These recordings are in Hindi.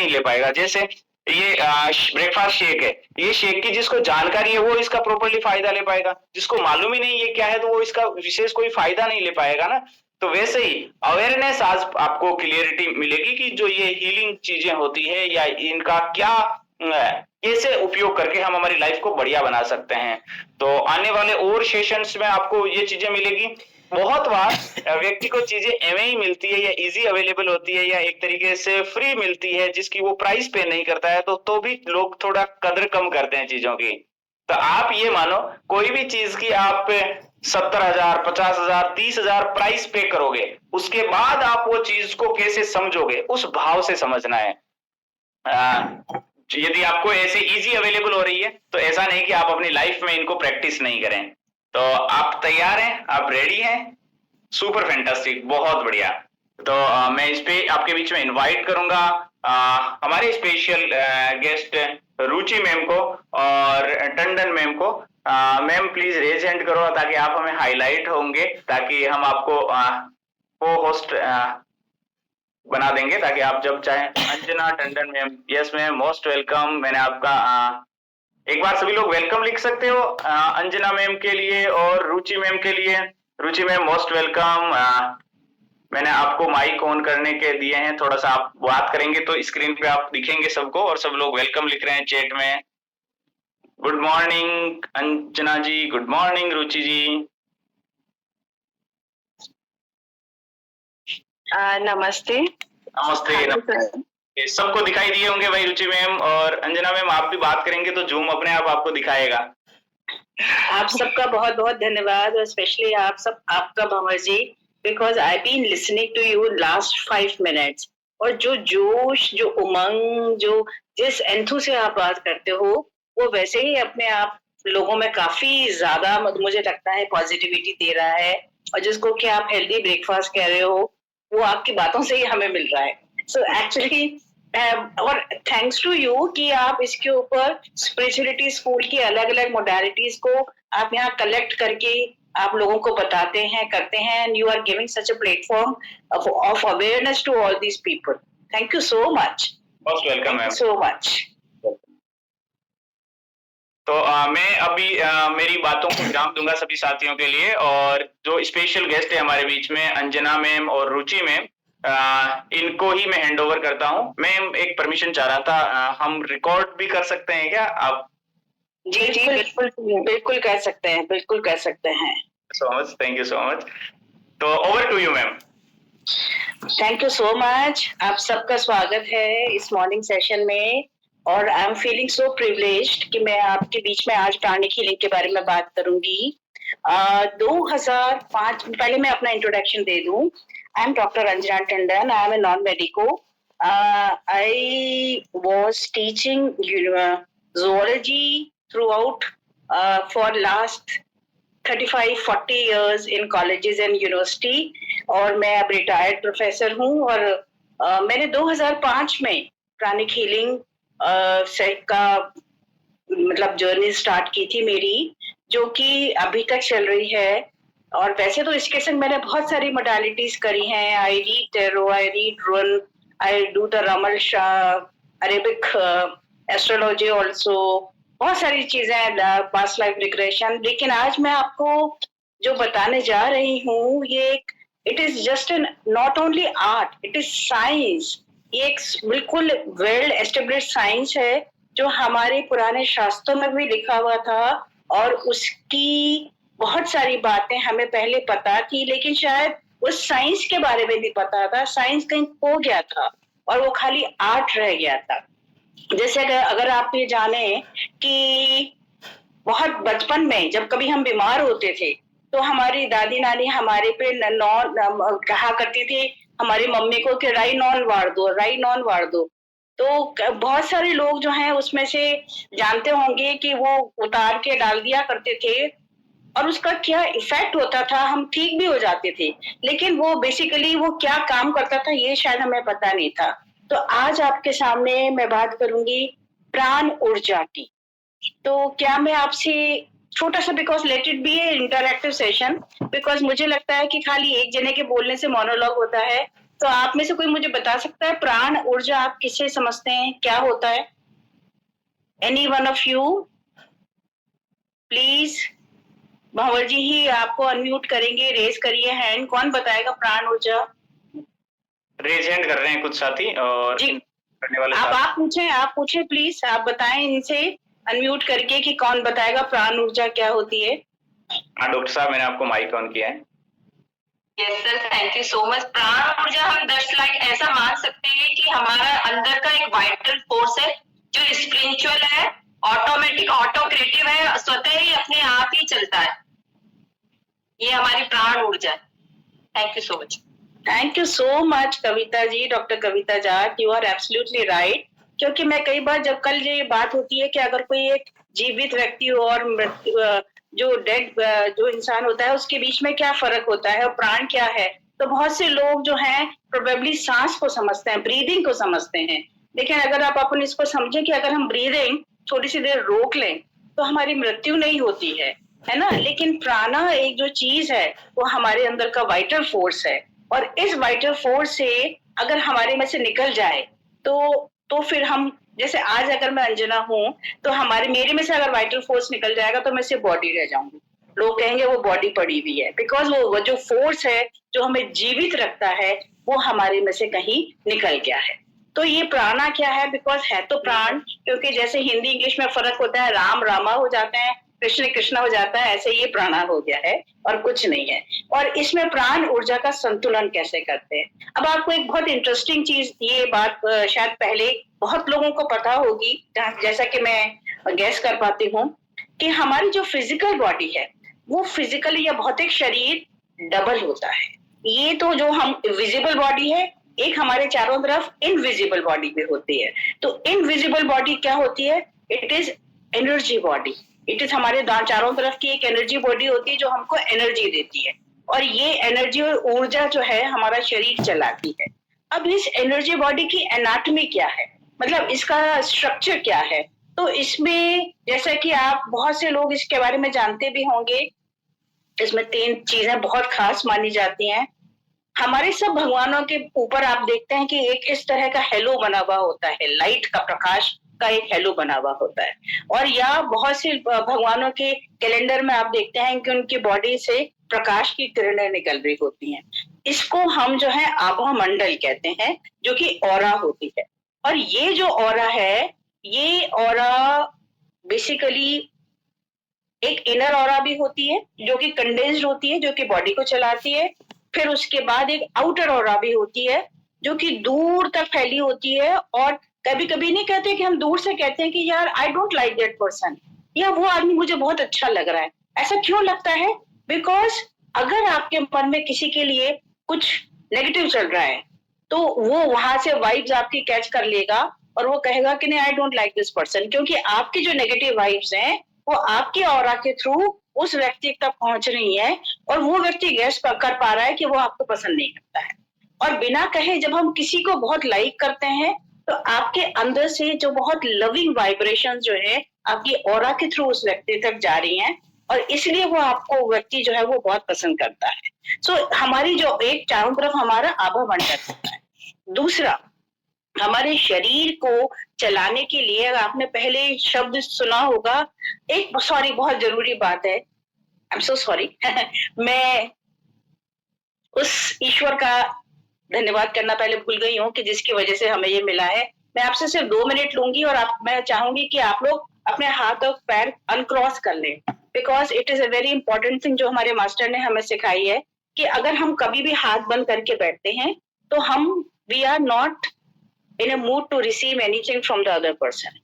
नहीं ले पाएगा। जैसे ये ब्रेकफास्ट शेक है, ये शेक की जिसको जानकारी है वो इसका प्रॉपरली फायदा ले पाएगा, जिसको मालूम ही नहीं ये क्या है तो वो इसका विशेष कोई फायदा नहीं ले पाएगा ना। तो वैसे ही अवेयरनेस आज आपको क्लियरिटी मिलेगी कि जो ये हीलिंग चीजें होती है या इनका क्या कैसे उपयोग करके हम हमारी लाइफ को बढ़िया बना सकते हैं। तो आने वाले और सेशंस में आपको ये चीजें मिलेगी। बहुत बार व्यक्ति को चीजें एवं ही मिलती है या इजी अवेलेबल होती है या एक तरीके से फ्री मिलती है जिसकी वो प्राइस पे नहीं करता है, तो भी लोग थोड़ा कदर कम करते हैं चीजों की। तो आप ये मानो कोई भी चीज की आप 70,000, 50,000, 30,000 प्राइस पे करोगे, उसके बाद आप वो चीज को कैसे समझोगे उस भाव से समझना है। यदि आपको ऐसे इजी अवेलेबल हो रही है तो ऐसा नहीं कि आप अपनी लाइफ में इनको प्रैक्टिस नहीं करें। तो आप तैयार हैं, आप रेडी हैं? सुपर फैंटास्टिक, बहुत बढ़िया। तो मैं इस पे आपके बीच में इनवाइट करूंगा हमारे स्पेशल गेस्ट रुचि मैम को और टंडन मैम को। मैम प्लीज रेज हैंड करो ताकि आप हमें हाईलाइट होंगे, ताकि हम आपको को होस्ट बना देंगे, ताकि आप जब चाहें। Anjana Tandon ma'am, yes ma'am, most welcome. मैंने आपका एक बार सभी लोग वेलकम लिख सकते हो अंजना मैम के लिए और रुचि मैम के लिए। रुचि मैम मोस्ट वेलकम। मैंने आपको माइक ऑन करने के दिए हैं, थोड़ा सा आप बात करेंगे तो स्क्रीन पे आप दिखेंगे सबको, और सब लोग वेलकम लिख रहे हैं चैट में। गुड मॉर्निंग अंजना जी, गुड मॉर्निंग रुचि जी। नमस्ते। नमस्ते। सबको दिखाई दिए होंगे भाई रुचि मैम और अंजना मैम, आप भी बात करेंगे तो जूम अपने आप आपको दिखाएगा। आप सबका बहुत बहुत धन्यवाद, और स्पेशली आपका Bhanwar ji, because I been listening to you last 5 minutes, और जो जोश, जो उमंग, जो जिस एंथू से आप बात करते हो, वो वैसे ही अपने आप लोगों में काफी ज्यादा मुझे लगता है पॉजिटिविटी दे रहा है। और जिसको कि आप हेल्दी ब्रेकफास्ट कह रहे हो, वो आपकी बातों से ही हमें मिल रहा है। सो एक्चुअली और थैंक्स टू यू कि आप इसके ऊपर स्पिरिचुअलिटी स्कूल की अलग अलग मोडालिटीज को आप यहाँ कलेक्ट करके आप लोगों को बताते हैं, करते हैं, and you are giving such a platform of awareness to all these people. Thank you so much. Most welcome ma'am. So much. तो मैं अभी मेरी बातों को विराम दूंगा सभी साथियों के लिए, और जो स्पेशल गेस्ट है हमारे बीच में अंजना मैम और रुचि मैम, इनको ही मैं हैंड ओवर करता हूँ। मैम एक परमिशन चाह रहा था, हम रिकॉर्ड भी कर सकते हैं क्या आप? जी जी बिल्कुल बिल्कुल कर सकते हैं, बिल्कुल कर सकते हैं। So much, thank you so much. तो over to you ma'am. Thank you so much. आप सबका स्वागत है इस मॉर्निंग सेशन में, और I am feeling so privileged कि मैं आपके बीच में आज प्राणिक हीलिंग के बारे में बात करूंगी। 2005, पहले मैं अपना इंट्रोडक्शन दे दूं। I am doctor Anjana Tandon, I am a non medico. I was teaching zoology throughout for last 35-40 years in colleges and university, और मैं अब रिटायर्ड प्रोफेसर हूँ। और मैंने 2005 में प्राणिक हीलिंग का मतलब जर्नी स्टार्ट की थी मेरी, जो कि अभी तक चल रही है। और वैसे तो इसके संग मैंने बहुत सारी मोडालिटीज करी हैं। I read tarot, I read rune, I do the रमल अरेबिक एस्ट्रोलॉजी ऑल्सो, बहुत सारी चीजें, पास्ट लाइफ रिग्रेशन। लेकिन आज मैं आपको जो बताने जा रही हूँ, ये it is just an not only art, it is science. ये एक बिल्कुल वेल एस्टेब्लिश्ड साइंस है, जो हमारे पुराने शास्त्रों में भी लिखा हुआ था, और उसकी बहुत सारी बातें हमें पहले पता थी, लेकिन शायद उस साइंस के बारे में नहीं पता था। साइंस कहीं खो गया था और वो खाली आर्ट रह गया था। जैसे अगर आप ये जाने कि बहुत बचपन में जब कभी हम बीमार होते थे, तो हमारी दादी नानी हमारे पे कहा करती थी हमारी मम्मी को कि राई नॉन वाड़ दो, राई नॉन वाड़ दो। तो बहुत सारे लोग जो हैं उसमें से जानते होंगे कि वो उतार के डाल दिया करते थे, और उसका क्या इफेक्ट होता था, हम ठीक भी हो जाते थे। लेकिन वो बेसिकली वो क्या काम करता था ये शायद हमें पता नहीं था। तो आज आपके सामने मैं बात करूंगी प्राण ऊर्जा की। तो क्या मैं आपसे छोटा सा, because let it be A interactive session, because मुझे लगता है कि खाली एक जने के बोलने से मोनोलॉग होता है, तो आप में से कोई मुझे बता सकता है प्राण ऊर्जा आप किसे समझते हैं, क्या होता है? Any one of you please. Bhanwar ji ही आपको अनम्यूट करेंगे, रेज करिए हैंड। कौन बताएगा प्राण ऊर्जा? रेज हैंड कर रहे हैं कुछ साथी और जी करने वाले आप पूछें प्लीज, आप बताएं इनसे अनम्यूट करके कि कौन बताएगा प्राण ऊर्जा क्या होती है। हाँ डॉक्टर साहब, मैंने आपको माइक ऑन किया है। Yes sir, thank you so much. प्राण ऊर्जा हम 10 लाख ऐसा मान सकते हैं कि हमारा अंदर का एक वाइटल फोर्स है जो स्पिरिचुअल है, ऑटोमेटिक, ऑटोक्रेटिव है, स्वतः ही अपने आप ही चलता है। ये हमारी प्राण ऊर्जा है। Thank you so much. Thank you so much Kavita ji, doctor Kavita Jat, you are absolutely right. क्योंकि मैं कई बार जब कल ये बात होती है कि अगर कोई एक जीवित व्यक्ति हो और जो डेड जो इंसान होता है उसके बीच में क्या फर्क होता है और प्राण क्या है, तो बहुत से लोग जो हैं प्रोबेबली सांस को समझते हैं, ब्रीदिंग को समझते हैं। लेकिन अगर आप अपन इसको समझें कि अगर हम ब्रीदिंग थोड़ी सी देर रोक लें तो हमारी मृत्यु नहीं होती है ना। लेकिन प्राणा एक जो चीज है वो हमारे अंदर का वाइटल फोर्स है, और इस वाइटल फोर्स से अगर हमारे में से निकल जाए तो फिर हम, जैसे आज अगर मैं अंजना हूं तो मेरे में से अगर वाइटल फोर्स निकल जाएगा तो मैं सिर्फ बॉडी रह जाऊंगी। लोग कहेंगे वो बॉडी पड़ी हुई है, बिकॉज वो जो फोर्स है जो हमें जीवित रखता है वो हमारे में से कहीं निकल गया है। तो ये प्राणा क्या है? बिकॉज है तो प्राण, क्योंकि जैसे हिंदी इंग्लिश में फर्क होता है, राम रामा हो जाते हैं, कृष्ण कृष्णा हो जाता है, ऐसे ये प्राणा हो गया है और कुछ नहीं है। और इसमें प्राण ऊर्जा का संतुलन कैसे करते हैं? अब आपको एक बहुत इंटरेस्टिंग चीज, ये बात शायद पहले बहुत लोगों को पता होगी, जैसा कि मैं गैस कर पाती हूँ कि हमारी जो फिजिकल बॉडी है वो फिजिकल या भौतिक शरीर डबल होता है। ये तो जो हम विजिबल बॉडी है, एक हमारे चारों तरफ इनविजिबल बॉडी भी होती है। तो इनविजिबल बॉडी क्या होती है? It is energy body. It is हमारे चारों तरफ की एक एनर्जी बॉडी होती है जो हमको एनर्जी देती है, और ये एनर्जी और ऊर्जा जो है हमारा शरीर चलाती है। अब इस एनर्जी बॉडी की एनाटॉमी क्या है, मतलब इसका स्ट्रक्चर क्या है? तो इसमें जैसा कि आप बहुत से लोग इसके बारे में जानते भी होंगे, इसमें 3 चीजें बहुत खास मानी जाती हैं। हमारे सब भगवानों के ऊपर आप देखते हैं कि एक इस तरह का हेलो बना हुआ होता है, लाइट का, प्रकाश का एक हेलो बना हुआ होता है। और या बहुत से भगवानों के कैलेंडर में आप देखते हैं कि उनकी बॉडी से प्रकाश की किरणें निकल रही होती हैं। इसको हम जो है आभा मंडल कहते हैं, जो कि ऑरा होती है। और ये जो ऑरा है, ये ऑरा बेसिकली एक इनर ऑरा भी होती है जो कि कंडेंस्ड होती है, जो कि बॉडी को चलाती है। फिर उसके बाद एक आउटर ऑरा भी होती है जो कि दूर तक फैली होती है। और कभी कभी नहीं कहते कि हम दूर से कहते हैं कि यार I don't like that person, या वो आदमी मुझे बहुत अच्छा लग रहा है। ऐसा क्यों लगता है? बिकॉज अगर आपके मन में किसी के लिए कुछ नेगेटिव चल रहा है तो वो वहां से वाइब्स आपकी कैच कर लेगा और वो कहेगा कि नहीं, I don't like this person, क्योंकि आपकी जो नेगेटिव वाइब्स हैं वो आपके ऑरा के थ्रू उस व्यक्ति तक पहुंच रही है, और वो व्यक्ति गैस कर पा रहा है कि वो आपको पसंद नहीं करता है। और बिना कहे जब हम किसी को बहुत लाइक करते हैं तो आपके अंदर से जो बहुत लविंग वाइब्रेशन जो है आपकी ऑरा के थ्रू उस व्यक्ति तक जा रही हैं, और इसलिए वो आपको व्यक्ति जो है वो बहुत पसंद करता है। सो हमारी जो एक चारों तरफ हमारा आभा मंडल होता है। दूसरा, हमारे शरीर को चलाने के लिए आपने पहले शब्द सुना होगा, एक सॉरी बहुत जरूरी बात है, आई एम सो सॉरी मैं उस ईश्वर का धन्यवाद करना पहले भूल गई हूँ कि जिसकी वजह से हमें ये मिला है। मैं आपसे सिर्फ 2 मिनट लूंगी और मैं चाहूंगी कि आप लोग अपने हाथ और पैर अनक्रॉस कर लें, because it is a very important thing जो हमारे मास्टर ने हमें सिखाई है कि अगर हम कभी भी हाथ बंद करके बैठते हैं तो we are not in a mood to receive anything from the other person.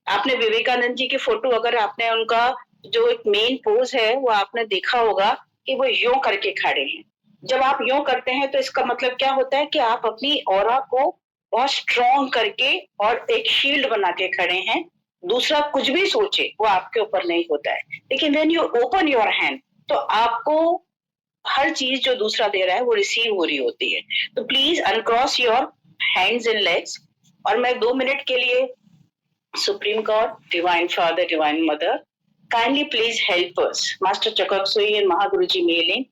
आपने विवेकानंद जी की फोटो, अगर आपने उनका जो एक मेन पोज है वो आपने देखा होगा कि वो यूं करके खड़े हैं। जब आप यूं करते हैं तो इसका मतलब क्या होता है कि आप अपनी ऑरा को बहुत स्ट्रॉन्ग करके और एक शील्ड बना के खड़े हैं। दूसरा कुछ भी सोचे वो आपके ऊपर नहीं होता है, लेकिन when you open your hand तो आपको हर चीज जो दूसरा दे रहा है वो रिसीव हो रही होती है। तो please uncross your hands and legs. और मैं 2 मिनट के लिए supreme God, divine father, divine mother, kindly please help us, Master Chakak Sui and Mahaguruji Mailing,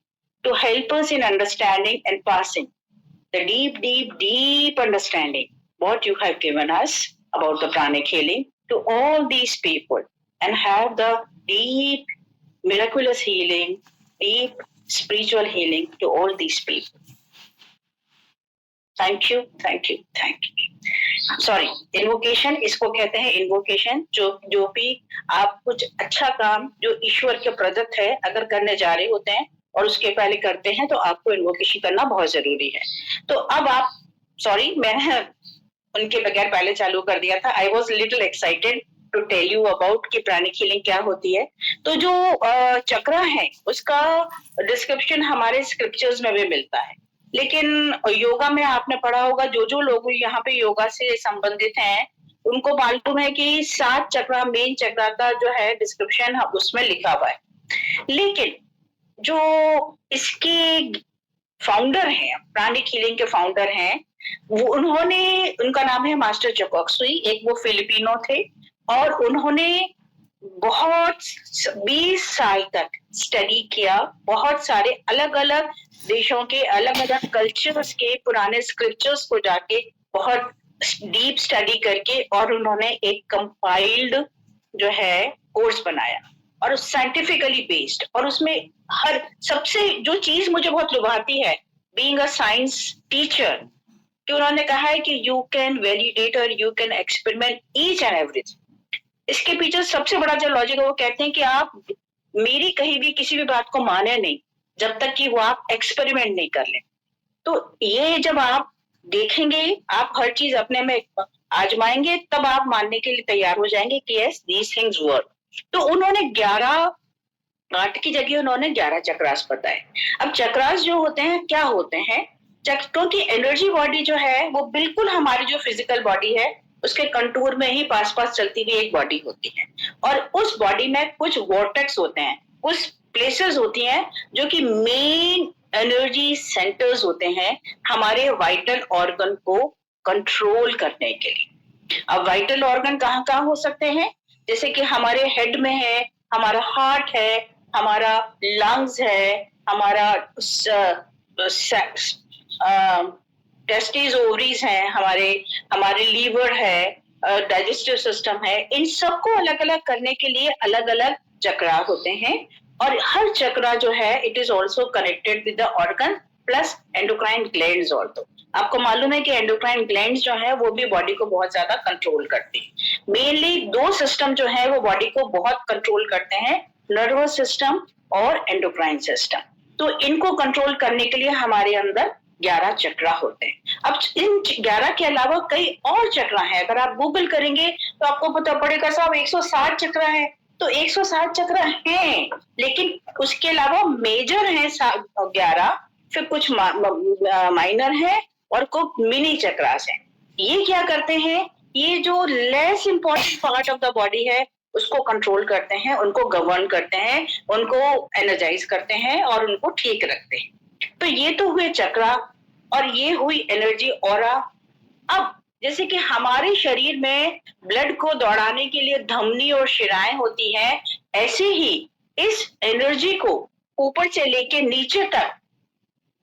to help us in understanding and passing the deep understanding what you have given us about the pranic healing to all these people, and have the deep miraculous healing, deep spiritual healing to all these people. Thank you, thank you, thank you. Sorry, invocation इसको कहते हैं, इन्वोकेशन जो भी आप कुछ अच्छा काम जो ईश्वर के प्रदत्त है अगर करने जा रहे होते हैं और उसके पहले करते हैं तो आपको इन्वोकेशन करना बहुत जरूरी है। तो अब आप, सॉरी मैंने उनके बगैर पहले चालू कर दिया था। I was little excited to tell you about कि प्राणिक हीलिंग क्या होती है। तो जो चक्र है उसका डिस्क्रिप्शन हमारे स्क्रिप्चर्स में भी मिलता है, लेकिन योगा में आपने पढ़ा होगा, जो लोग यहाँ पे योगा से संबंधित हैं उनको मालूम है कि 7 चक्र, मेन चक्र का जो है डिस्क्रिप्शन उसमें लिखा हुआ है। लेकिन जो इसके फाउंडर हैं, प्राणिक हीलिंग के फाउंडर हैं, वो उनका नाम है मास्टर चकोक्सुई। एक वो फिलिपिनो थे और उन्होंने बहुत 20 साल तक स्टडी किया, बहुत सारे अलग अलग देशों के अलग अलग कल्चर्स के पुराने स्क्रिप्चर्स को जाके बहुत डीप स्टडी करके और उन्होंने एक कंपाइल्ड जो है कोर्स बनाया और साइंटिफिकली बेस्ड। और उसमें हर सबसे जो चीज मुझे बहुत लुभाती है बीइंग अ साइंस टीचर, कि उन्होंने कहा है कि यू कैन वैलिडेट और you can experiment each and everything. इसके पीछे सबसे बड़ा जो लॉजिक है वो कहते हैं कि आप मेरी कहीं भी किसी भी बात को माने नहीं जब तक कि वो आप एक्सपेरिमेंट नहीं कर लें। तो ये जब आप देखेंगे, आप हर चीज अपने में आजमाएंगे, तब आप मानने के लिए तैयार हो जाएंगे कि यस दीज थिंग्स वर्क। तो उन्होंने 11 8 की जगह उन्होंने 11 चक्रास बताए। अब चक्रास जो होते हैं क्या होते हैं, क्योंकि एनर्जी बॉडी जो है वो बिल्कुल हमारी जो फिजिकल बॉडी है उसके कंटूर में ही पास पास चलती हुई एक बॉडी होती है, और उस बॉडी में कुछ वॉर्टेक्स होते हैं, कुछ प्लेसेस होती हैं जो कि मेन एनर्जी सेंटर्स होते हैं हमारे वाइटल ऑर्गन को कंट्रोल करने के लिए। अब वाइटल ऑर्गन कहाँ कहाँ हो सकते हैं, जैसे कि हमारे हेड में है, हमारा हार्ट है, हमारा लंग्स है, हमारा टेस्टिस ओवरीज हैं, हमारे लीवर है, डाइजेस्टिव सिस्टम है। इन सबको अलग अलग करने के लिए अलग अलग चक्रा होते हैं, और हर चक्रा जो है it is also connected with the organ plus endocrine glands also. आपको मालूम है कि एंडोक्राइन ग्लैंड्स जो है वो भी बॉडी को बहुत ज्यादा कंट्रोल करती है। मेनली 2 सिस्टम जो है वो बॉडी को बहुत कंट्रोल करते हैं, नर्वस सिस्टम और एंडोक्राइन सिस्टम। तो इनको कंट्रोल करने के लिए हमारे अंदर 11 चक्रा होते हैं। अब इन 11 के अलावा कई और चक्रा हैं। अगर आप गूगल करेंगे तो आपको पता पड़ेगा साहब 160 चक्रा है। तो 160 चक्र हैं, लेकिन उसके अलावा मेजर हैं 11, फिर कुछ माइनर है और कुछ मिनी चक्रास हैं। ये क्या करते हैं, ये जो less important part of the body है उसको कंट्रोल करते हैं, उनको गवर्न करते हैं, उनको एनर्जाइज करते हैं और उनको ठीक रखते हैं। तो ये तो हुए चक्रा और ये हुई एनर्जी ऑरा। अब जैसे कि हमारे शरीर में ब्लड को दौड़ाने के लिए धमनी और शिराएं होती हैं, ऐसे ही इस एनर्जी को ऊपर से लेके नीचे तक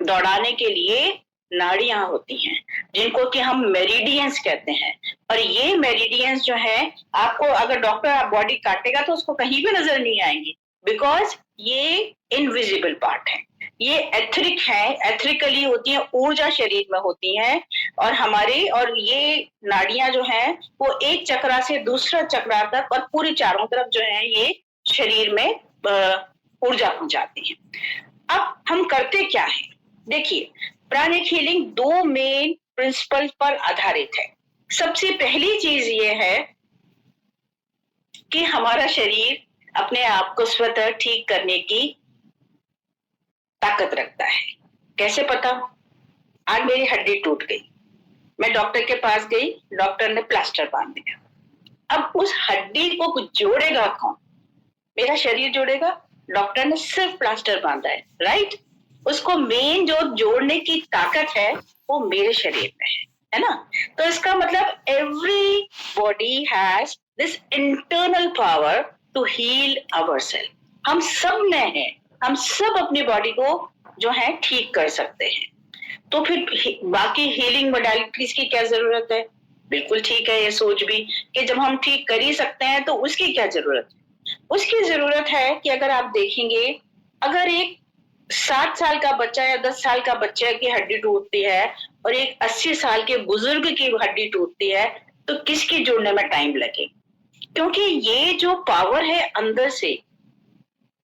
दौड़ाने के लिए नाड़ियां होती हैं, जिनको कि हम मेरिडियंस कहते हैं। और ये मेरिडियंस जो है, आपको अगर डॉक्टर बॉडी काटेगा तो उसको कहीं भी नजर नहीं आएंगी, बिकॉज ये इनविजिबल पार्ट है। ये एथरिक है, एथरिकली होती हैं, ऊर्जा शरीर में होती है। और ये नाड़ियां जो हैं वो एक चक्रा से दूसरा चक्रा तक और पूरी चारों तरफ जो है ये शरीर में ऊर्जा पहुंचाती है। अब हम करते क्या है, देखिए प्राणिक हीलिंग 2 मेन प्रिंसिपल पर आधारित है। सबसे पहली चीज ये है कि हमारा शरीर अपने आप को स्वतः ठीक करने की ताकत रखता है। कैसे पता, आज मेरी हड्डी टूट गई, मैं डॉक्टर के पास गई, डॉक्टर ने प्लास्टर बांध दिया। अब उस हड्डी को जोड़ेगा कौन, मेरा शरीर जोड़ेगा, डॉक्टर ने सिर्फ प्लास्टर बांधा है, राइट। उसको मेन जो जोड़ने की ताकत है वो मेरे शरीर में है ना। तो इसका मतलब everybody has this internal power to heal ourselves. हम सब में है, हम सब अपनी बॉडी को जो है ठीक कर सकते हैं। तो फिर बाकी हीलिंग मोडालिटीज की क्या जरूरत है? बिल्कुल ठीक है ये सोच भी कि जब हम ठीक कर ही सकते हैं तो उसकी क्या जरूरत है? उसकी जरूरत है कि अगर आप देखेंगे, अगर एक 7 साल का बच्चा या 10 साल का बच्चे की हड्डी टूटती है और एक 80 साल के बुजुर्ग की हड्डी टूटती है, तो किसकी जोड़ने में टाइम लगे? क्योंकि ये जो पावर है अंदर से,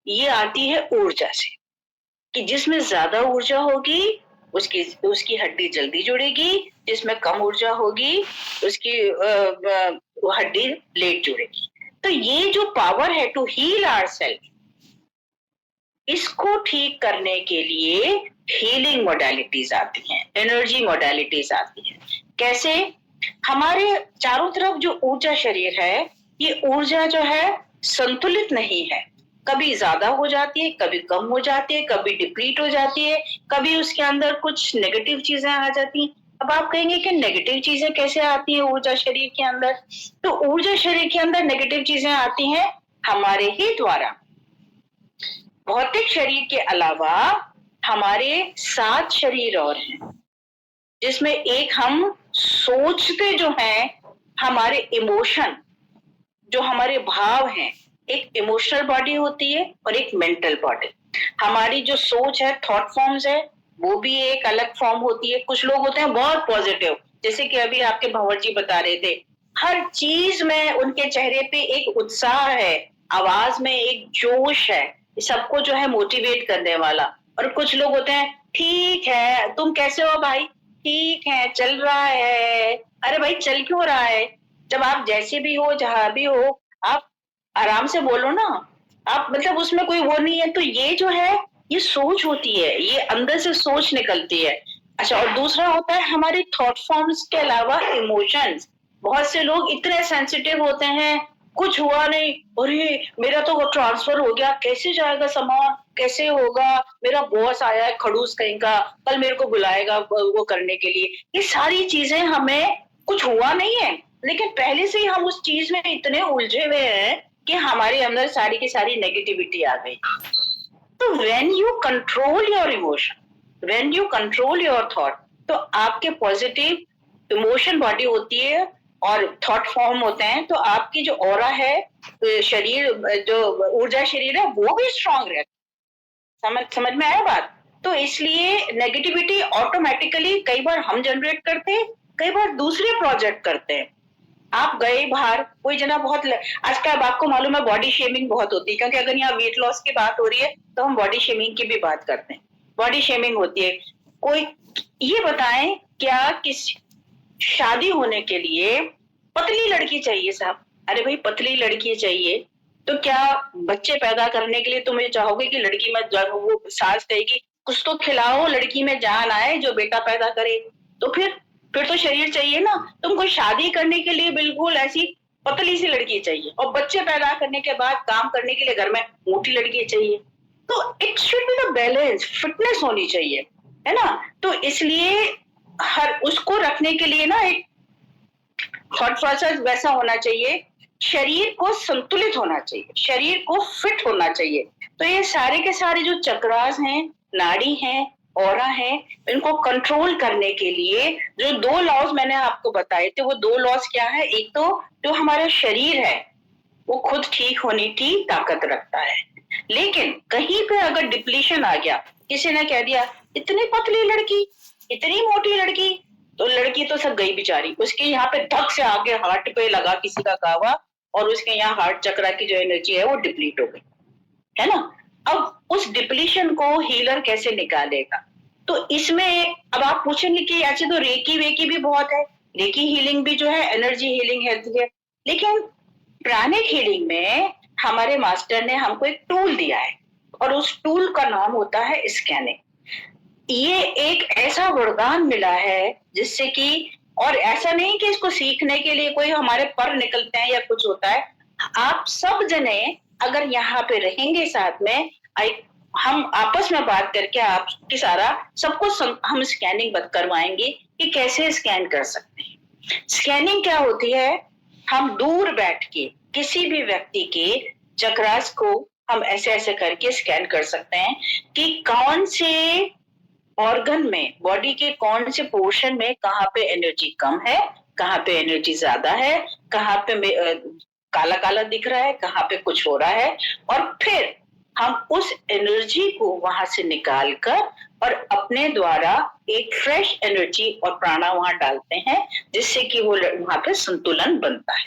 ये आती है ऊर्जा से, कि जिसमें ज्यादा ऊर्जा होगी उसकी उसकी हड्डी जल्दी जुड़ेगी, जिसमें कम ऊर्जा होगी उसकी हड्डी लेट जुड़ेगी। तो ये जो पावर है टू हील आवरसेल्फ, इसको ठीक करने के लिए हीलिंग मोडालिटीज आती हैं, एनर्जी मोडालिटीज आती हैं। कैसे? हमारे चारों तरफ जो ऊर्जा शरीर है, ये ऊर्जा जो है संतुलित नहीं है, कभी ज्यादा हो जाती है, कभी कम हो जाती है, कभी डिप्लीट हो जाती है, कभी उसके अंदर कुछ नेगेटिव चीजें आ जाती हैं। अब आप कहेंगे कि नेगेटिव चीजें कैसे आती है ऊर्जा शरीर के अंदर? तो ऊर्जा शरीर के अंदर नेगेटिव चीजें आती हैं हमारे ही द्वारा। भौतिक शरीर के अलावा हमारे 7 शरीर और हैं, जिसमें एक हम सोचते जो हैं, हमारे इमोशन, जो हमारे भाव हैं, एक इमोशनल बॉडी होती है और एक मेंटल बॉडी। हमारी जो सोच है, थॉट फॉर्म्स है, वो भी एक अलग फॉर्म होती है। कुछ लोग होते हैं बहुत पॉजिटिव, जैसे कि अभी आपके भंवर जी बता रहे थे, हर चीज में उनके चेहरे पे एक उत्साह है, आवाज में एक जोश है, सबको जो है मोटिवेट करने वाला। और कुछ लोग होते हैं, ठीक है तुम कैसे हो भाई? ठीक है, चल रहा है। अरे भाई चल क्यों रहा है? जब आप जैसे भी हो, जहां भी हो, आप आराम से बोलो ना, आप मतलब उसमें कोई वो नहीं है। तो ये जो है, ये सोच होती है, ये अंदर से सोच निकलती है। अच्छा, और दूसरा होता है हमारे थॉट फॉर्म्स के अलावा इमोशंस। बहुत से लोग इतने सेंसिटिव होते हैं, कुछ हुआ नहीं, अरे मेरा तो ट्रांसफर हो गया, कैसे जाएगा सामान, कैसे होगा, मेरा बॉस आया है खड़ूस कहीं का, कल मेरे को बुलाएगा वो करने के लिए। ये सारी चीजें, हमें कुछ हुआ नहीं है, लेकिन पहले से ही हम उस चीज में इतने उलझे हुए हैं कि हमारे अंदर सारी की सारी नेगेटिविटी आ गई। तो when you control your emotion, when you control your thought, तो आपके पॉजिटिव इमोशन बॉडी होती है और थॉट फॉर्म होते हैं, तो आपकी जो ऑरा है, शरीर, जो ऊर्जा शरीर है, वो भी स्ट्रांग रहता है। समझ में आया बात? तो इसलिए नेगेटिविटी ऑटोमेटिकली कई बार हम जनरेट करते हैं, कई बार दूसरे प्रोजेक्ट करते हैं। आप गए बाहर, कोई जना बहुत आजकल आपको मालूम है बॉडी शेमिंग बहुत होती है, क्योंकि अगर यहाँ वेट लॉस की बात हो रही है तो हम बॉडी शेमिंग की भी बात करते हैं। बॉडी शेमिंग होती है। कोई ये बताएं, क्या किस शादी होने के लिए पतली लड़की चाहिए साहब? अरे भाई पतली लड़की चाहिए, तो क्या बच्चे पैदा करने के लिए तुम ये चाहोगे कि लड़की में वो सास कहेगी कुछ तो खिलाओ, लड़की में जान आए, जो बेटा पैदा करे? तो फिर तो शरीर चाहिए ना। तुमको शादी करने के लिए बिल्कुल ऐसी पतली सी लड़की चाहिए, और बच्चे पैदा करने के बाद काम करने के लिए घर में मोटी लड़की चाहिए। तो it should be the balance, fitness होनी चाहिए, है ना? तो इसलिए हर उसको रखने के लिए ना एक थॉट प्रोसेस वैसा होना चाहिए, शरीर को संतुलित होना चाहिए, शरीर को फिट होना चाहिए। तो ये सारे के सारे जो चक्रास हैं, नाड़ी हैं, ऑरा है, इनको कंट्रोल करने के लिए जो 2 लॉज मैंने आपको बताए थे, वो 2 लॉज क्या है? एक तो जो हमारा शरीर है वो खुद ठीक होने की ताकत रखता है, लेकिन कहीं पे अगर डिप्लीशन आ गया, किसी ने कह दिया इतनी पतली लड़की, इतनी मोटी लड़की, तो लड़की तो सब गई बेचारी, उसके यहाँ पे धक से आगे हार्ट पे लगा किसी का कावा, और उसके यहाँ हार्ट चक्रा की जो एनर्जी है वो डिप्लीट हो गई, है ना? अब उस डिप्लीशन को हीलर कैसे निकालेगा? तो इसमें अब आप पूछेंगे कि ऐसे तो रेकी वेकी भी बहुत है, रेकी हीलिंग भी जो है एनर्जी हीलिंग है, लेकिन प्राणिक हीलिंग में हमारे मास्टर ने हमको एक टूल दिया है, और उस टूल का नाम होता है स्कैनिंग। ये एक ऐसा वरदान मिला है जिससे कि, और ऐसा नहीं कि इसको सीखने के लिए कोई हमारे पर निकलते हैं या कुछ होता है। आप सब जने अगर यहाँ पे रहेंगे साथ में, हम आपस में बात करके आपकी सारा सबको हम स्कैनिंग करवाएंगे कि कैसे स्कैन कर सकते हैं। स्कैनिंग क्या होती है? हम दूर बैठ के किसी भी व्यक्ति के चक्रास को हम ऐसे ऐसे करके स्कैन कर सकते हैं कि कौन से ऑर्गन में, बॉडी के कौन से पोर्शन में कहाँ पे एनर्जी कम है, कहाँ पे एनर्जी ज्यादा है, कहाँ पे काला काला दिख रहा है, कहाँ पे कुछ हो रहा है, और फिर हम उस एनर्जी को वहां से निकाल कर और अपने द्वारा एक फ्रेश एनर्जी और प्राणा वहां डालते हैं, जिससे कि वो वहां पे संतुलन बनता है।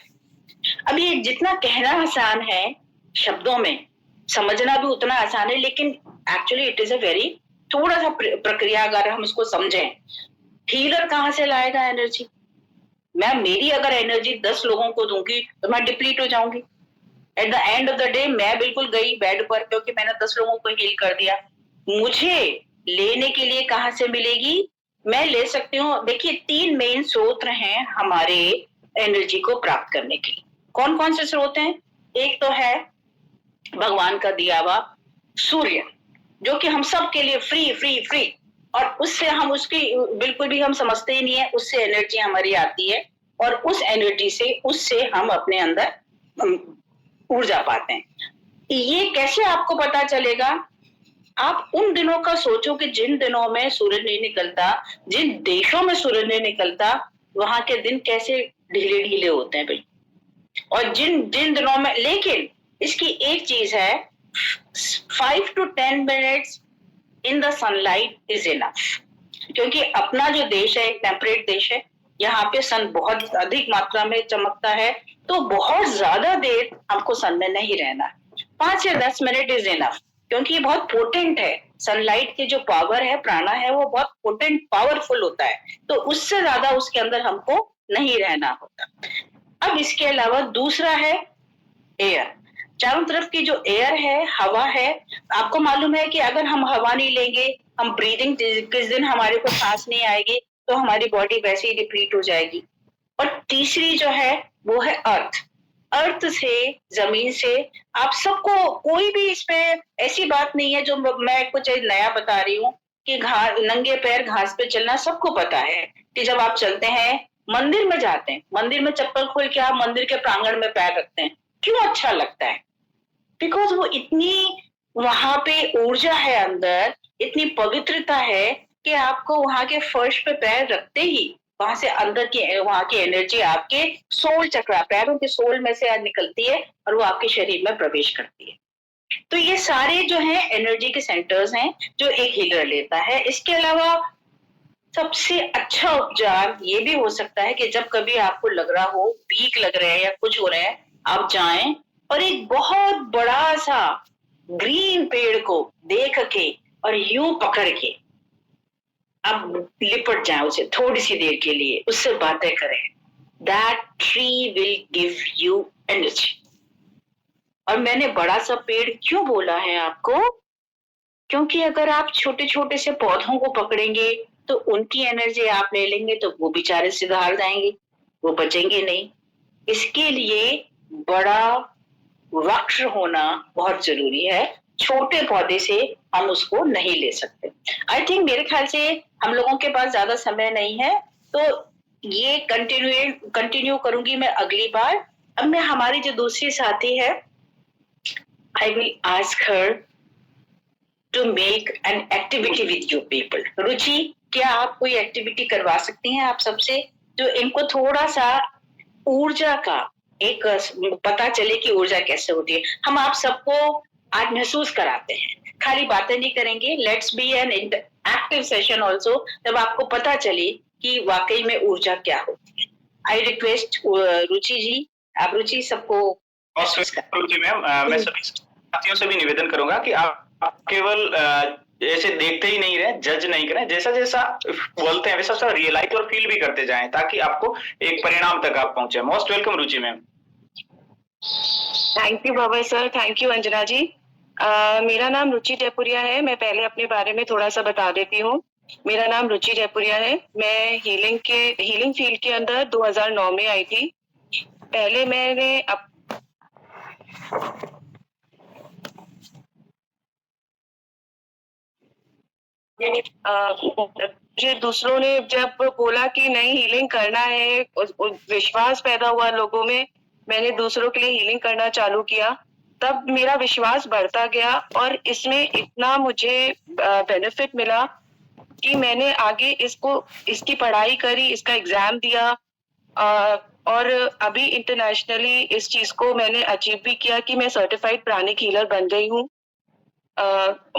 अब ये जितना कहना आसान है शब्दों में, समझना भी उतना आसान है, लेकिन actually it is a very थोड़ा सा प्रक्रिया अगर हम इसको समझें। हीलर कहाँ से लाएगा एनर्जी? मेरी अगर एनर्जी 10 लोगों को दूंगी तो मैं डिप्लीट हो जाऊंगी। At the end of the day मैं बिल्कुल गई बेड पर, क्योंकि मैंने 10 लोगों को हील कर दिया। मुझे लेने के लिए कहाँ से मिलेगी? मैं ले सकती हूँ। देखिए 3 मेन स्रोत हैं हमारे एनर्जी को प्राप्त करने के लिए। कौन कौन से स्रोत हैं? एक तो है भगवान का दिया हुआ सूर्य, जो कि हम सब के लिए फ्री फ्री फ्री, और उससे हम उसकी बिल्कुल भी हम समझते ही नहीं है, उससे एनर्जी हमारी आती है, और उस एनर्जी से उससे हम अपने अंदर ऊर्जा पाते हैं। ये कैसे आपको पता चलेगा? आप उन दिनों का सोचो कि जिन दिनों में सूरज नहीं निकलता, जिन देशों में सूरज नहीं निकलता, वहां के दिन कैसे ढीले ढीले होते हैं भाई। और जिन जिन दिनों में, लेकिन इसकी एक चीज है, 5 to 10 minutes in the sunlight is enough. क्योंकि अपना जो देश है एक टेम्परेट देश है, यहाँ पे सन बहुत अधिक मात्रा में चमकता है, तो बहुत ज्यादा देर हमको सन में नहीं रहना। 5 से 10 मिनट इज इनफ, क्योंकि ये बहुत पोटेंट है। सनलाइट की जो पावर है, प्राणा है, वो बहुत पोटेंट पावरफुल होता है, तो उससे ज्यादा उसके अंदर हमको नहीं रहना होता। अब इसके अलावा दूसरा है एयर। चारों तरफ की जो एयर है, हवा है, आपको मालूम है कि अगर हम हवा नहीं लेंगे, हम ब्रीदिंग, किस दिन हमारे को सांस नहीं आएगी, तो हमारी बॉडी वैसे ही डिप्लीट हो जाएगी। और तीसरी जो है वो है अर्थ। अर्थ से, जमीन से, आप सबको, कोई भी इसमें ऐसी बात नहीं है जो मैं कुछ नया बता रही हूँ कि नंगे पैर घास पे चलना सबको पता है कि जब आप चलते हैं, मंदिर में जाते हैं, मंदिर में चप्पल खोल के आप मंदिर के प्रांगण में पैर रखते हैं, क्यों अच्छा लगता है? बिकॉज वो इतनी, वहां पे ऊर्जा है अंदर, इतनी पवित्रता है कि आपको वहां के फर्श पे पैर रखते ही वहां से अंदर की, वहां की एनर्जी आपके सोल चक्र, पैरों के सोल में से निकलती है और वो आपके शरीर में प्रवेश करती है। तो ये सारे जो है एनर्जी के सेंटर्स हैं जो एक हीलर लेता है। इसके अलावा सबसे अच्छा उपचार ये भी हो सकता है कि जब कभी आपको लग रहा हो, वीक लग रहे हैं या कुछ हो रहा है, आप जाएं और एक बहुत बड़ा सा ग्रीन पेड़ को देख के और यूं पकड़ के अब लिपट जाए उसे थोड़ी सी देर के लिए, उससे बातें करें। That tree will give you energy. और मैंने बड़ा सा पेड़ क्यों बोला है आपको? क्योंकि अगर आप छोटे छोटे से पौधों को पकड़ेंगे तो उनकी एनर्जी आप ले लेंगे तो वो बेचारे सिधार जाएंगे, वो बचेंगे नहीं। इसके लिए बड़ा वृक्ष होना बहुत जरूरी है। छोटे पौधे से हम उसको नहीं ले सकते। आई थिंक, मेरे ख्याल से हम लोगों के पास ज्यादा समय नहीं है, तो ये कंटिन्यू करूंगी मैं अगली बार। अब मैं हमारी जो दूसरी साथी है, I will ask her to make an activity with you people. Ruchi, क्या आप कोई एक्टिविटी करवा सकती हैं आप सबसे, जो इनको थोड़ा सा ऊर्जा का एक पता चले कि ऊर्जा कैसे होती है। हम आप सबको आज महसूस कराते हैं, खाली बातें नहीं करेंगे। Let's be an active session also, तब आपको पता चले कि वाकई में ऊर्जा क्या होती है। आई रिक्वेस्ट रुचि जी, आप रुचि सबको। रुचि मैम, मैं सभी साथियों से भी निवेदन करूंगा कि आप केवल ऐसे देखते ही नहीं रहे, जज नहीं करें, जैसा जैसा बोलते हैं वैसा वैसा रियलाइज और फील भी करते जाएं, ताकि आपको एक परिणाम तक आप पहुंचे। Most welcome Ruchi ma'am. Thank you Bhavya sir, thank you Anjana ji. मेरा नाम रुचि जयपुरिया है। मैं पहले अपने बारे में थोड़ा सा बता देती हूँ। मेरा नाम रुचि जयपुरिया है। मैं हीलिंग फील्ड के अंदर 2009 में आई थी। पहले मैंने मुझे दूसरों ने जब बोला कि नहीं हीलिंग करना है, विश्वास पैदा हुआ लोगों में, मैंने दूसरों के लिए हीलिंग करना चालू किया। तब मेरा विश्वास बढ़ता गया और इसमें इतना मुझे बेनिफिट मिला कि मैंने आगे इसकी पढ़ाई करी, इसका एग्जाम दिया, और अभी इंटरनेशनली इस चीज को मैंने अचीव भी किया कि मैं सर्टिफाइड प्राणिक हीलर बन गई हूँ।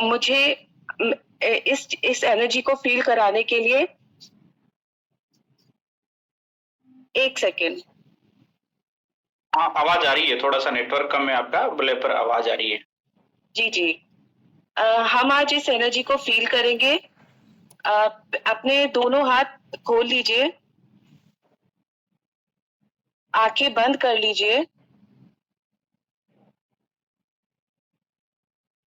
मुझे इस एनर्जी को फील कराने के लिए, एक सेकेंड। हाँ, आवाज आ रही है, थोड़ा सा नेटवर्क कम है आपका, बोले पर आवाज आ रही है। जी जी। हम आज इस एनर्जी को फील करेंगे। अपने दोनों हाथ खोल लीजिए, आंखें बंद कर लीजिए।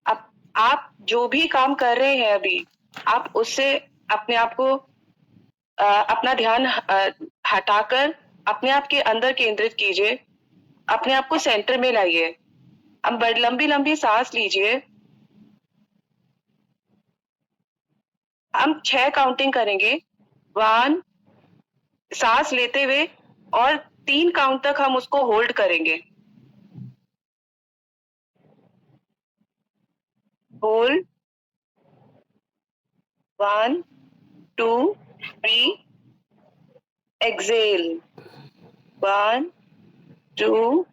अब आप जो भी काम कर रहे हैं अभी, आप उससे अपने आप को अपना ध्यान हटाकर अपने आप के अंदर केंद्रित कीजिए। अपने आप को सेंटर में लाइए। अब बड़ी लंबी लंबी सांस लीजिए। हम 6 काउंटिंग करेंगे। 1, सांस लेते हुए, और 3 काउंट तक हम उसको होल्ड करेंगे। Hold. 1, 2, 3, exhale. 1, 2,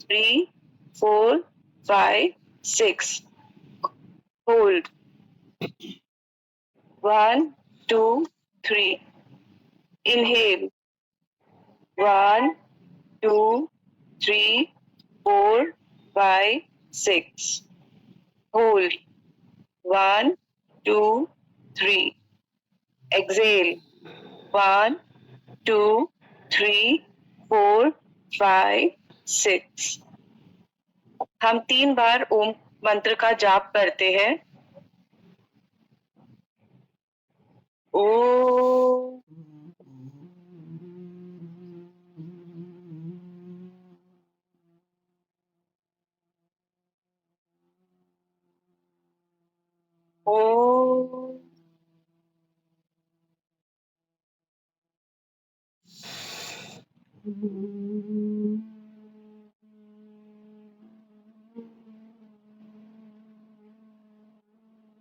3, 4, 5, 6. Hold. 1, 2, 3. Inhale. 1, 2, 3, 4, 5, 6. Hold. 1, 2, 3. Exhale. 1, 2, 3, 4, 5, 6. हम 3 बार ओम मंत्र का जाप करते हैं। ओ ओ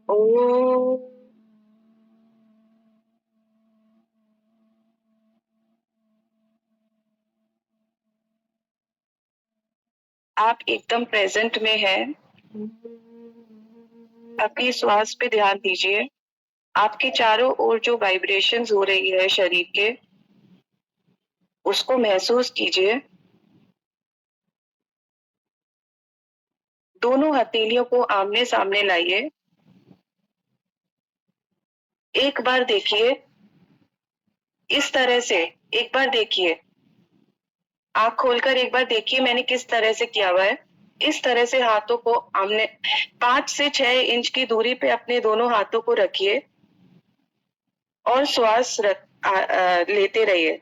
ओ आप एकदम प्रेजेंट में हैं। अपनी श्वास पे ध्यान दीजिए। आपके चारों ओर जो वाइब्रेशंस हो रही है शरीर के, उसको महसूस कीजिए। दोनों हथेलियों को आमने सामने लाइए। एक बार देखिए, इस तरह से एक बार देखिए। आंख खोलकर एक बार देखिए मैंने किस तरह से किया हुआ है। इस तरह से हाथों को आमने 5 से 6 इंच की दूरी पे अपने दोनों हाथों को रखिए और श्वास लेते रहिए।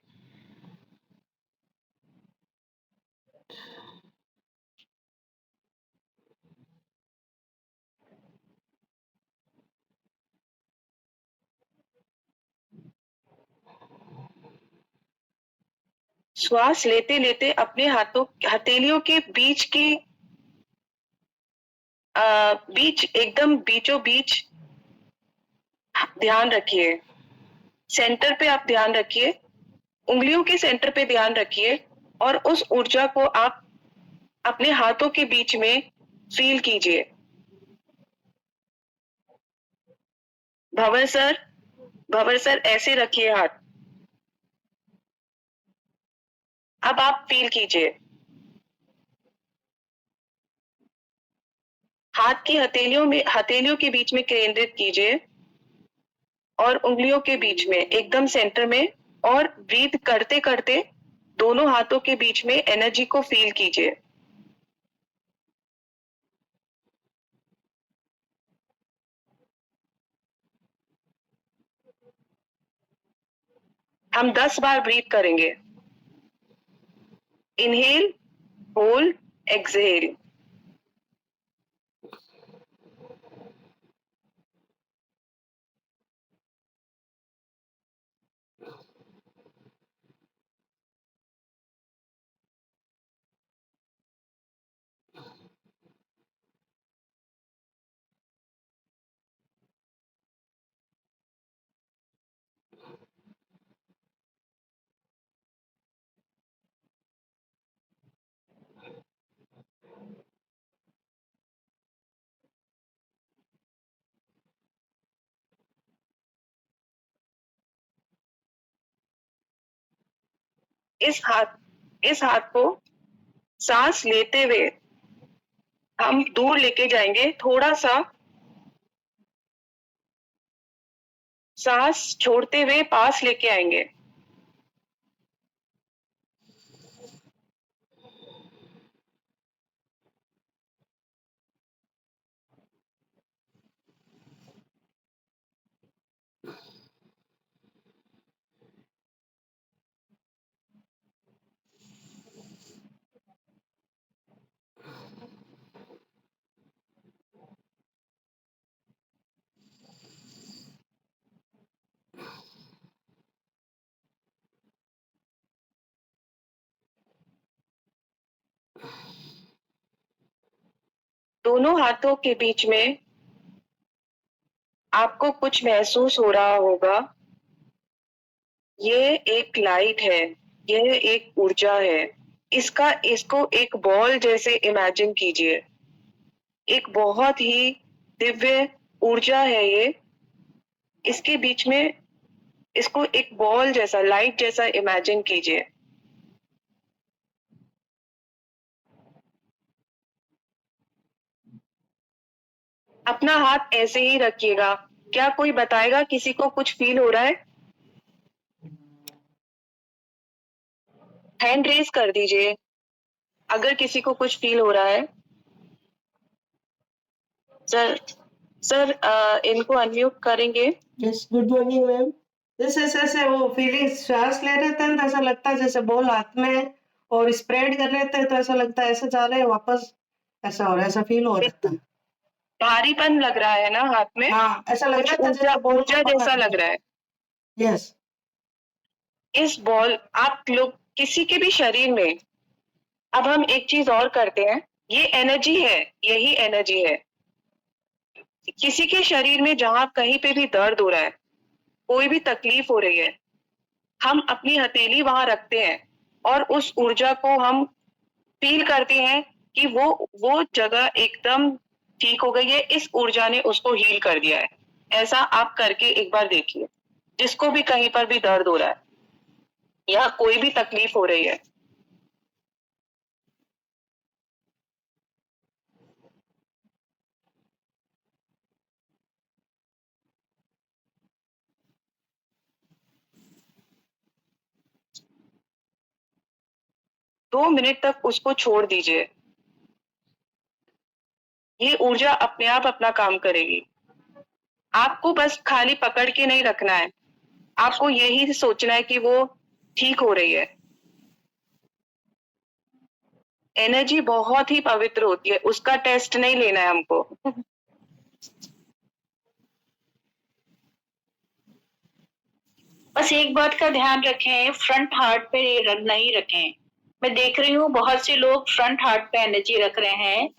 श्वास लेते लेते अपने हथेलियों के बीच एकदम बीचों बीच ध्यान रखिए। सेंटर पे आप ध्यान रखिए। उंगलियों के सेंटर पे ध्यान रखिए और उस ऊर्जा को आप अपने हाथों के बीच में फील कीजिए। भंवर सर ऐसे रखिए हाथ। अब आप फील कीजिए। हाथ की हथेलियों के बीच में केंद्रित कीजिए और उंगलियों के बीच में एकदम सेंटर में, और ब्रीथ करते करते दोनों हाथों के बीच में एनर्जी को फील कीजिए। हम 10 बार ब्रीथ करेंगे। Inhale, hold, exhale. इस हाथ को सांस लेते हुए हम दूर लेके जाएंगे, थोड़ा सा सांस छोड़ते हुए पास लेके आएंगे। दोनों हाथों के बीच में आपको कुछ महसूस हो रहा होगा। ये एक लाइट है, यह एक ऊर्जा है। इसको एक बॉल जैसे इमेजिन कीजिए। एक बहुत ही दिव्य ऊर्जा है ये। इसके बीच में इसको एक बॉल जैसा, लाइट जैसा इमेजिन कीजिए। अपना हाथ ऐसे ही रखिएगा। क्या कोई बताएगा किसी को कुछ फील हो रहा है? हैंड रेज कर दीजिए अगर किसी को कुछ फील हो रहा है। सर इनको अनम्यूट करेंगे। Yes, good morning ma'am. जैसे ऐसे वो फीलिंग, श्वास ले रहे थे तो ऐसा लगता है जैसे बॉल हाथ में है, और स्प्रेड कर रहे थे तो ऐसा लगता है ऐसे जा रहे हैं वापस, ऐसा हो रहा है, ऐसा फील हो रहा था। भारीपन लग रहा है ना हाथ में? हाँ, ऐसा लग कुछ रहा था जैसे बॉल ऊर्जा जैसा लग रहा है। यस। इस बॉल आप लोग किसी के भी शरीर में, अब हम एक चीज और करते हैं, ये एनर्जी है, यही एनर्जी है। किसी के शरीर में जहां कहीं पे भी दर्द हो रहा है, कोई भी तकलीफ हो रही है, हम अपनी हथेली वहां रखते हैं और उस ऊर्जा को हम फील करते हैं कि वो जगह एकदम ठीक हो गई है, इस ऊर्जा ने उसको हील कर दिया है। ऐसा आप करके एक बार देखिए। जिसको भी कहीं पर भी दर्द हो रहा है या कोई भी तकलीफ हो रही है, दो मिनट तक उसको छोड़ दीजिए। ये ऊर्जा अपने आप अपना काम करेगी। आपको बस खाली पकड़ के नहीं रखना है, आपको यही सोचना है कि वो ठीक हो रही है। एनर्जी बहुत ही पवित्र होती है, उसका टेस्ट नहीं लेना है हमको। बस एक बात का ध्यान रखें, फ्रंट हार्ट पे नहीं रखें। मैं देख रही हूँ बहुत से लोग फ्रंट हार्ट पे एनर्जी रख रहे हैं।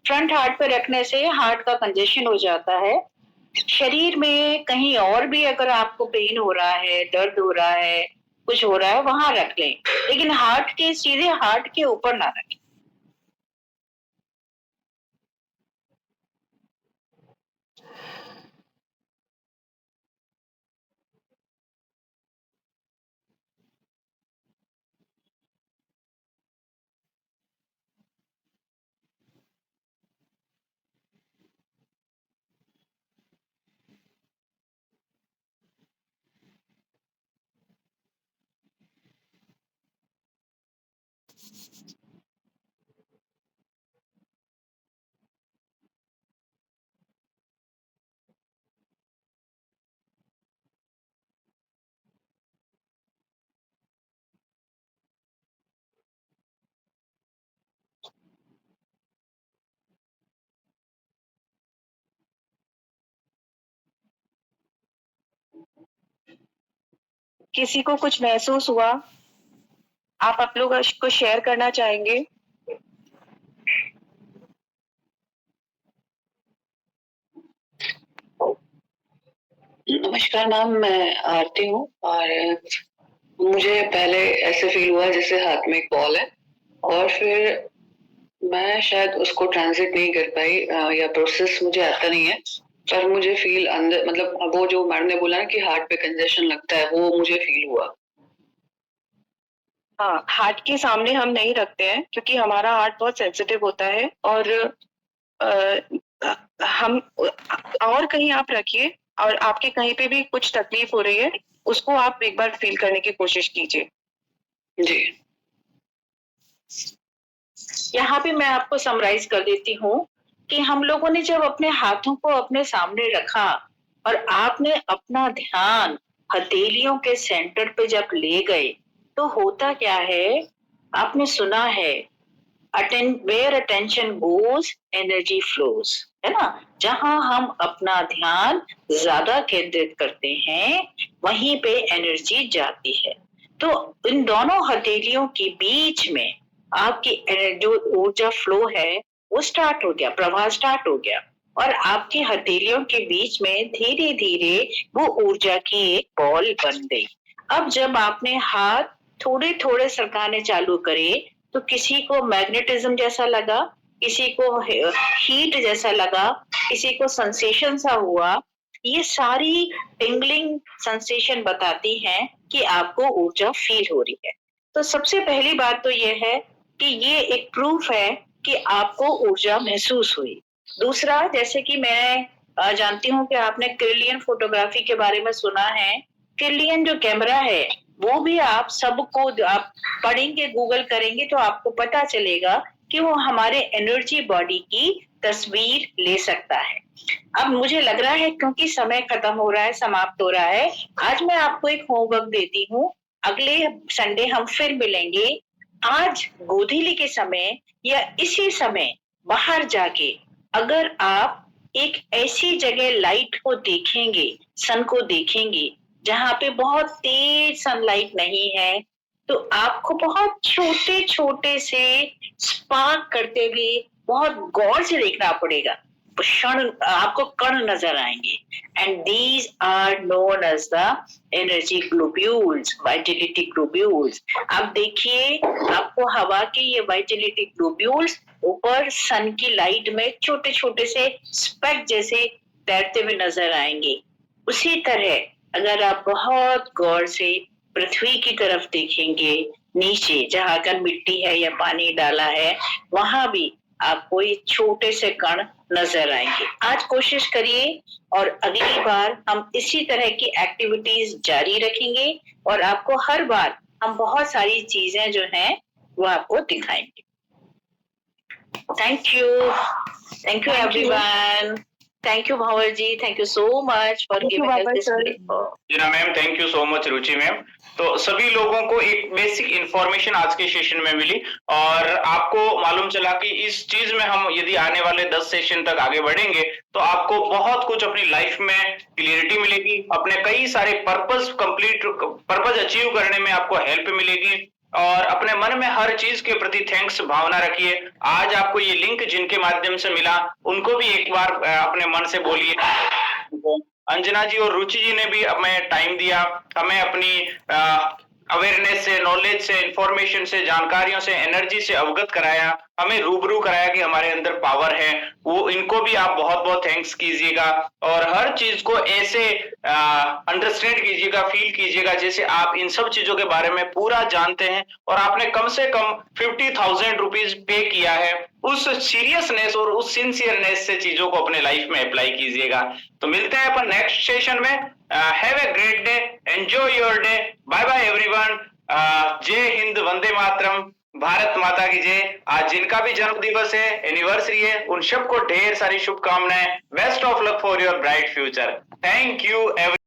फ्रंट हार्ट पे रखने से हार्ट का कंजेशन हो जाता है। शरीर में कहीं और भी अगर आपको पेन हो रहा है, दर्द हो रहा है, कुछ हो रहा है, वहां रख लें, लेकिन हार्ट के सीधे हार्ट के ऊपर ना रखें। किसी को कुछ महसूस हुआ, आप लोग को शेयर करना चाहेंगे? नमस्कार मैम, मैं आरती हूँ और मुझे पहले ऐसे फील हुआ जैसे हाथ में एक बॉल है, और फिर मैं शायद उसको ट्रांजिट नहीं कर पाई, या प्रोसेस मुझे आता नहीं है, पर मुझे फील अंदर, मतलब वो जो मैडम ने बोला ना कि हार्ट पे कंजेशन लगता है, वो मुझे फील हुआ। हाँ, हार्ट के सामने हम नहीं रखते हैं क्योंकि हमारा हार्ट बहुत सेंसिटिव होता है, और हम और कहीं आप रखिए, और आपके कहीं पे भी कुछ तकलीफ हो रही है उसको आप एक बार फील करने की कोशिश कीजिए। जी। यहाँ पे मैं आपको समराइज कर देती हूँ कि हम लोगों ने जब अपने हाथों को अपने सामने रखा और आपने अपना ध्यान हथेलियों के सेंटर पे जब ले गए, तो होता क्या है, आपने सुना है, where attention goes energy flows, है ना। जहां हम अपना ध्यान ज्यादा केंद्रित करते हैं वहीं पे एनर्जी जाती है। तो इन दोनों हथेलियों के बीच में आपकी जो ऊर्जा फ्लो है वो स्टार्ट हो गया, प्रवाह स्टार्ट हो गया, और आपकी हथेलियों के बीच में धीरे धीरे वो ऊर्जा की एक बॉल बन गई। अब जब आपने हाथ थोड़े थोड़े सरकाने चालू करे तो किसी को मैग्नेटिज्म जैसा लगा, किसी को हीट जैसा लगा, किसी को सेंसेशन सा हुआ। ये सारी टिंगलिंग सेंसेशन बताती हैं कि आपको ऊर्जा फील हो रही है। तो सबसे पहली बात तो ये है कि ये एक प्रूफ है कि आपको ऊर्जा महसूस हुई। दूसरा, जैसे कि मैं जानती हूँ कि आपने क्रिलियन फोटोग्राफी के बारे में सुना है। क्रिलियन जो कैमरा है वो भी आप सबको, आप पढ़ेंगे, गूगल करेंगे तो आपको पता चलेगा कि वो हमारे एनर्जी बॉडी की तस्वीर ले सकता है। अब मुझे लग रहा है क्योंकि समय खत्म हो रहा है, समाप्त हो रहा है, आज मैं आपको एक होमवर्क देती हूँ। अगले संडे हम फिर मिलेंगे। आज गोधूली के समय या इसी समय बाहर जाके अगर आप एक ऐसी जगह लाइट को देखेंगे, सन को देखेंगे जहां पे बहुत तेज सनलाइट नहीं है, तो आपको बहुत छोटे छोटे से स्पार्क करते हुए बहुत गौर से देखना पड़ेगा। क्षण आपको कण नजर आएंगे, and these are known as the energy globules, vitality globules. आप देखिए, आपको हवा के ये वाइटलिटी ग्लोब्यूल्स ऊपर सन की लाइट में छोटे छोटे से स्पेक जैसे तैरते हुए नजर आएंगे। उसी तरह अगर आप बहुत गौर से पृथ्वी की तरफ देखेंगे, नीचे जहां का मिट्टी है या पानी डाला है, वहां भी आपको ये छोटे से कण नजर आएंगे। आज कोशिश करिए और अगली बार हम इसी तरह की एक्टिविटीज जारी रखेंगे और आपको हर बार हम बहुत सारी चीजें जो हैं वो आपको दिखाएंगे। Thank you everyone. Thank you, Bhavar ji. Thank you so much for giving us this platform. जी ना ma'am, thank you so much Ruchi ma'am. तो सभी लोगों को एक बेसिक इंफॉर्मेशन आज के सेशन में मिली और आपको मालूम चला कि इस चीज में हम यदि आने वाले 10 सेशन तक आगे बढ़ेंगे तो आपको बहुत कुछ अपनी लाइफ में क्लियरिटी मिलेगी, अपने कई सारे पर्पस अचीव करने में आपको हेल्प मिलेगी, और अपने मन में हर चीज के प्रति थैंक्स भावना रखिए। आज आपको ये लिंक जिनके माध्यम से मिला उनको भी एक बार अपने मन से बोलिए। अंजना जी और रुचि जी ने भी हमें टाइम दिया, हमें अपनी अवेयरनेस से, नॉलेज से, इंफॉर्मेशन से, जानकारियों से, एनर्जी से अवगत कराया, हमें रूबरू कराया कि हमारे अंदर पावर है। वो इनको भी आप बहुत बहुत थैंक्स कीजिएगा और हर चीज को ऐसे अंडरस्टैंड कीजिएगा, फील कीजिएगा जैसे आप इन सब चीजों के बारे में पूरा जानते हैं और आपने कम से कम 50,000 रुपीज पे किया है। उस सीरियसनेस और उस सिंसियरनेस से चीजों को अपने लाइफ में अप्लाई कीजिएगा। तो मिलते हैं अपन नेक्स्ट सेशन में। Have a great day, enjoy your day, bye bye everyone. जय हिंद, वंदे मातरम, भारत माता की जय। आज जिनका भी जन्म दिवस है, एनिवर्सरी है, उन सबको ढेर सारी शुभकामनाएं। Best of luck for your bright future. Thank you every